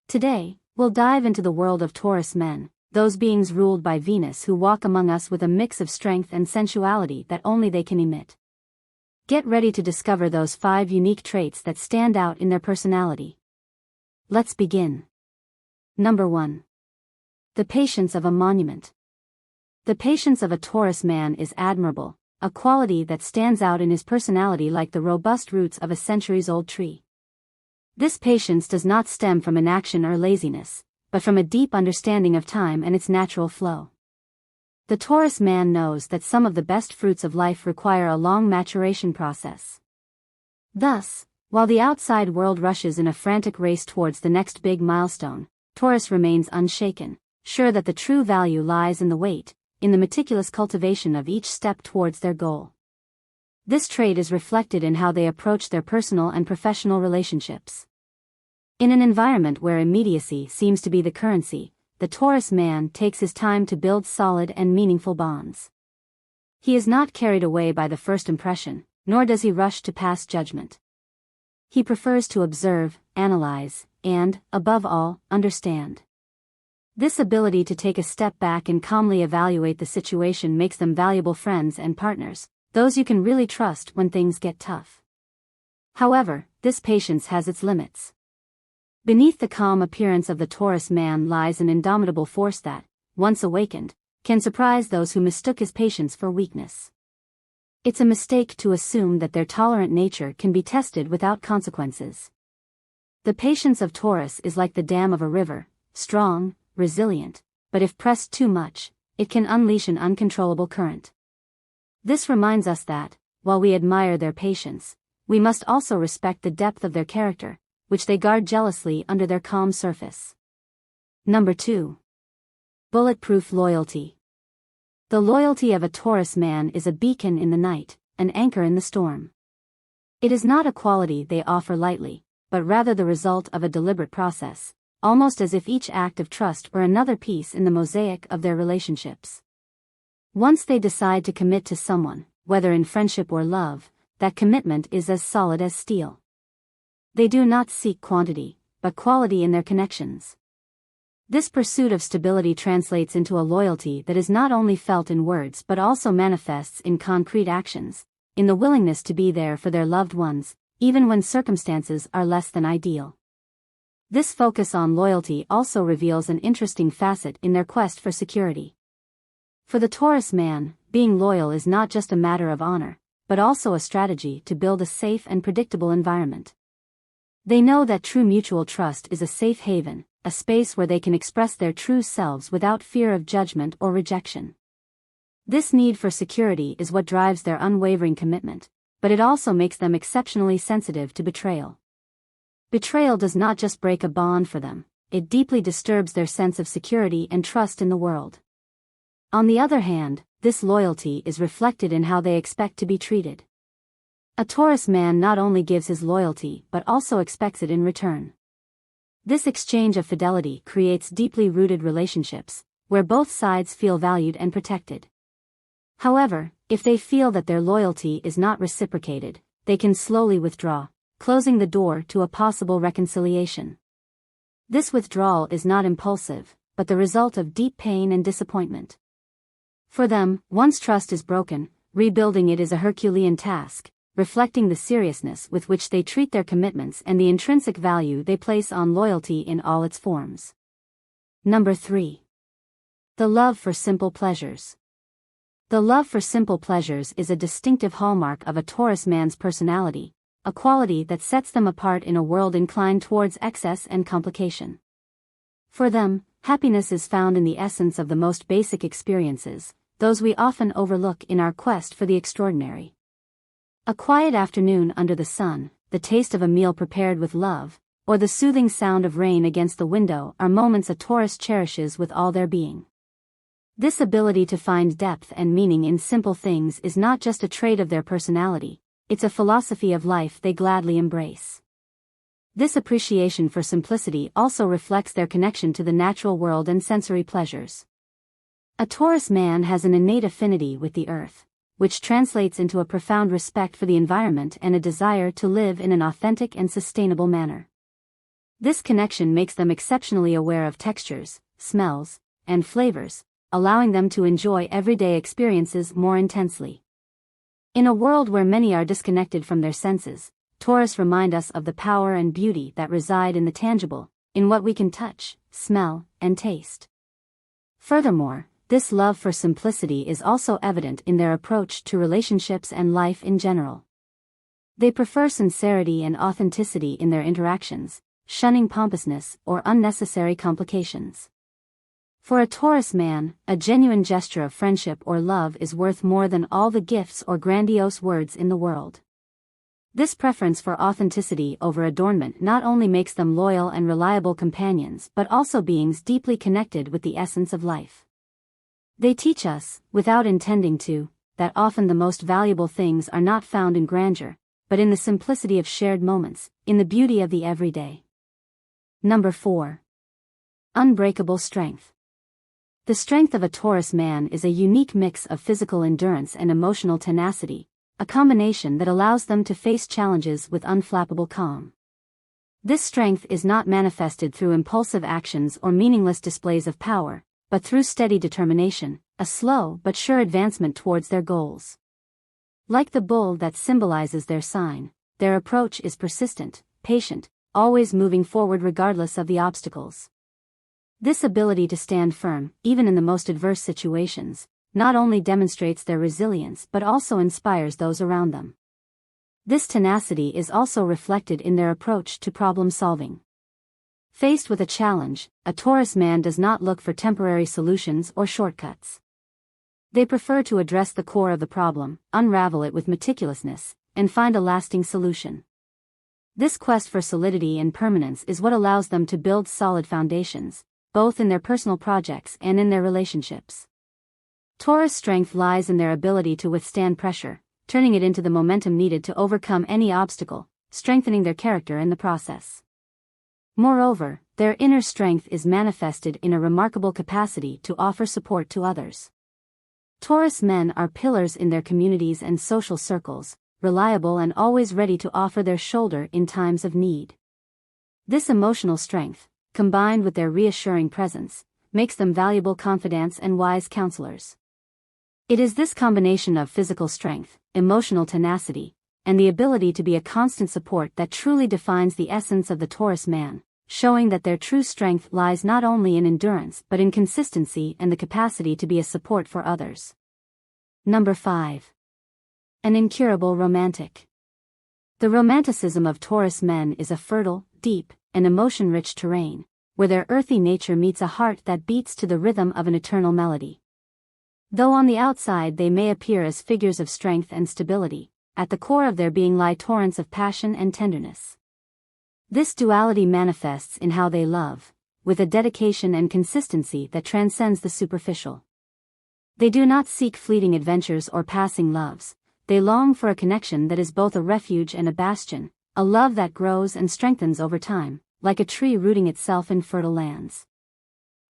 Today, we'll dive into the world of Taurus men, those beings ruled by Venus who walk among us with a mix of strength and sensuality that only they can emit. Get ready to discover those 5 unique traits that stand out in their personality. Let's begin. Number 1. The patience of a monument. The patience of a Taurus man is admirable, a quality that stands out in his personality like the robust roots of a centuries-old tree. This patience does not stem from inaction or laziness, but from a deep understanding of time and its natural flow. The Taurus man knows that some of the best fruits of life require a long maturation process. Thus, while the outside world rushes in a frantic race towards the next big milestone, Taurus remains unshaken, sure that the true value lies in the wait, in the meticulous cultivation of each step towards their goal. This trait is reflected in how they approach their personal and professional relationships. In an environment where immediacy seems to be the currency, the Taurus man takes his time to build solid and meaningful bonds. He is not carried away by the first impression, nor does he rush to pass judgment. He prefers to observe, analyze, and, above all, understand. This ability to take a step back and calmly evaluate the situation makes them valuable friends and partners, those you can really trust when things get tough. However, this patience has its limits. Beneath the calm appearance of the Taurus man lies an indomitable force that, once awakened, can surprise those who mistook his patience for weakness. It's a mistake to assume that their tolerant nature can be tested without consequences. The patience of Taurus is like the dam of a river, strong, resilient, but if pressed too much, it can unleash an uncontrollable current. This reminds us that, while we admire their patience, we must also respect the depth of their character, which they guard jealously under their calm surface. Number 2. Bulletproof loyalty. The loyalty of a Taurus man is a beacon in the night, an anchor in the storm. It is not a quality they offer lightly, but rather the result of a deliberate process, almost as if each act of trust were another piece in the mosaic of their relationships. Once they decide to commit to someone, whether in friendship or love, that commitment is as solid as steel. They do not seek quantity, but quality in their connections. This pursuit of stability translates into a loyalty that is not only felt in words but also manifests in concrete actions, in the willingness to be there for their loved ones, even when circumstances are less than ideal. This focus on loyalty also reveals an interesting facet in their quest for security. For the Taurus man, being loyal is not just a matter of honor, but also a strategy to build a safe and predictable environment. They know that true mutual trust is a safe haven, a space where they can express their true selves without fear of judgment or rejection. This need for security is what drives their unwavering commitment, but it also makes them exceptionally sensitive to betrayal. Betrayal does not just break a bond for them, it deeply disturbs their sense of security and trust in the world. On the other hand, this loyalty is reflected in how they expect to be treated. A Taurus man not only gives his loyalty but also expects it in return. This exchange of fidelity creates deeply rooted relationships, where both sides feel valued and protected. However, if they feel that their loyalty is not reciprocated, they can slowly withdraw, closing the door to a possible reconciliation. This withdrawal is not impulsive, but the result of deep pain and disappointment. For them, once trust is broken, rebuilding it is a Herculean task, reflecting the seriousness with which they treat their commitments and the intrinsic value they place on loyalty in all its forms. Number 3. The love for simple pleasures. The love for simple pleasures is a distinctive hallmark of a Taurus man's personality, a quality that sets them apart in a world inclined towards excess and complication. For them, happiness is found in the essence of the most basic experiences, those we often overlook in our quest for the extraordinary. A quiet afternoon under the sun, the taste of a meal prepared with love, or the soothing sound of rain against the window are moments a Taurus cherishes with all their being. This ability to find depth and meaning in simple things is not just a trait of their personality, it's a philosophy of life they gladly embrace. This appreciation for simplicity also reflects their connection to the natural world and sensory pleasures. A Taurus man has an innate affinity with the earth, which translates into a profound respect for the environment and a desire to live in an authentic and sustainable manner. This connection makes them exceptionally aware of textures, smells, and flavors, allowing them to enjoy everyday experiences more intensely. In a world where many are disconnected from their senses, Taurus remind us of the power and beauty that reside in the tangible, in what we can touch, smell, and taste. Furthermore, this love for simplicity is also evident in their approach to relationships and life in general. They prefer sincerity and authenticity in their interactions, shunning pompousness or unnecessary complications. For a Taurus man, a genuine gesture of friendship or love is worth more than all the gifts or grandiose words in the world. This preference for authenticity over adornment not only makes them loyal and reliable companions but also beings deeply connected with the essence of life. They teach us, without intending to, that often the most valuable things are not found in grandeur, but in the simplicity of shared moments, in the beauty of the everyday. Number 4. Unbreakable strength. The strength of a Taurus man is a unique mix of physical endurance and emotional tenacity, a combination that allows them to face challenges with unflappable calm. This strength is not manifested through impulsive actions or meaningless displays of power, but through steady determination, a slow but sure advancement towards their goals. Like the bull that symbolizes their sign, their approach is persistent, patient, always moving forward regardless of the obstacles. This ability to stand firm, even in the most adverse situations, not only demonstrates their resilience but also inspires those around them. This tenacity is also reflected in their approach to problem solving. Faced with a challenge, a Taurus man does not look for temporary solutions or shortcuts. They prefer to address the core of the problem, unravel it with meticulousness, and find a lasting solution. This quest for solidity and permanence is what allows them to build solid foundations, both in their personal projects and in their relationships. Taurus' strength lies in their ability to withstand pressure, turning it into the momentum needed to overcome any obstacle, strengthening their character in the process. Moreover, their inner strength is manifested in a remarkable capacity to offer support to others. Taurus men are pillars in their communities and social circles, reliable and always ready to offer their shoulder in times of need. This emotional strength, combined with their reassuring presence, makes them valuable confidants and wise counselors. It is this combination of physical strength, emotional tenacity, and the ability to be a constant support that truly defines the essence of the Taurus man, showing that their true strength lies not only in endurance but in consistency and the capacity to be a support for others. Number 5. An incurable romantic. The romanticism of Taurus men is a fertile, deep, and emotion-rich terrain, where their earthy nature meets a heart that beats to the rhythm of an eternal melody. Though on the outside they may appear as figures of strength and stability, at the core of their being lie torrents of passion and tenderness. This duality manifests in how they love, with a dedication and consistency that transcends the superficial. They do not seek fleeting adventures or passing loves, they long for a connection that is both a refuge and a bastion, a love that grows and strengthens over time, like a tree rooting itself in fertile lands.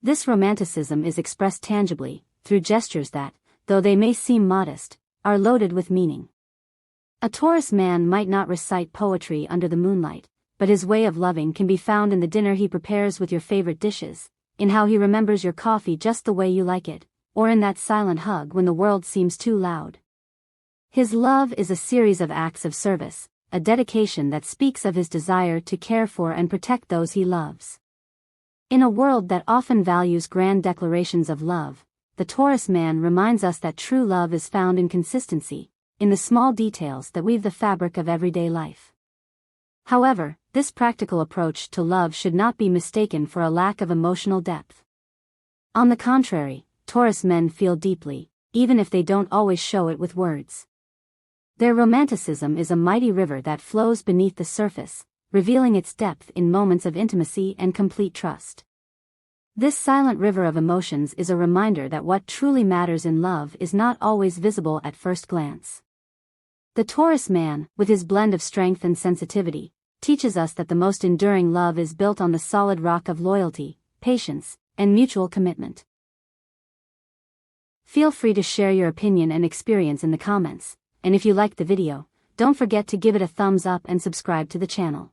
This romanticism is expressed tangibly, through gestures that, though they may seem modest, are loaded with meaning. A Taurus man might not recite poetry under the moonlight, but his way of loving can be found in the dinner he prepares with your favorite dishes, in how he remembers your coffee just the way you like it, or in that silent hug when the world seems too loud. His love is a series of acts of service, a dedication that speaks of his desire to care for and protect those he loves. In a world that often values grand declarations of love, the Taurus man reminds us that true love is found in consistency, in the small details that weave the fabric of everyday life. However, this practical approach to love should not be mistaken for a lack of emotional depth. On the contrary, Taurus men feel deeply, even if they don't always show it with words. Their romanticism is a mighty river that flows beneath the surface, revealing its depth in moments of intimacy and complete trust. This silent river of emotions is a reminder that what truly matters in love is not always visible at first glance. The Taurus man, with his blend of strength and sensitivity, teaches us that the most enduring love is built on the solid rock of loyalty, patience, and mutual commitment. Feel free to share your opinion and experience in the comments, and if you liked the video, don't forget to give it a thumbs up and subscribe to the channel.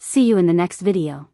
See you in the next video.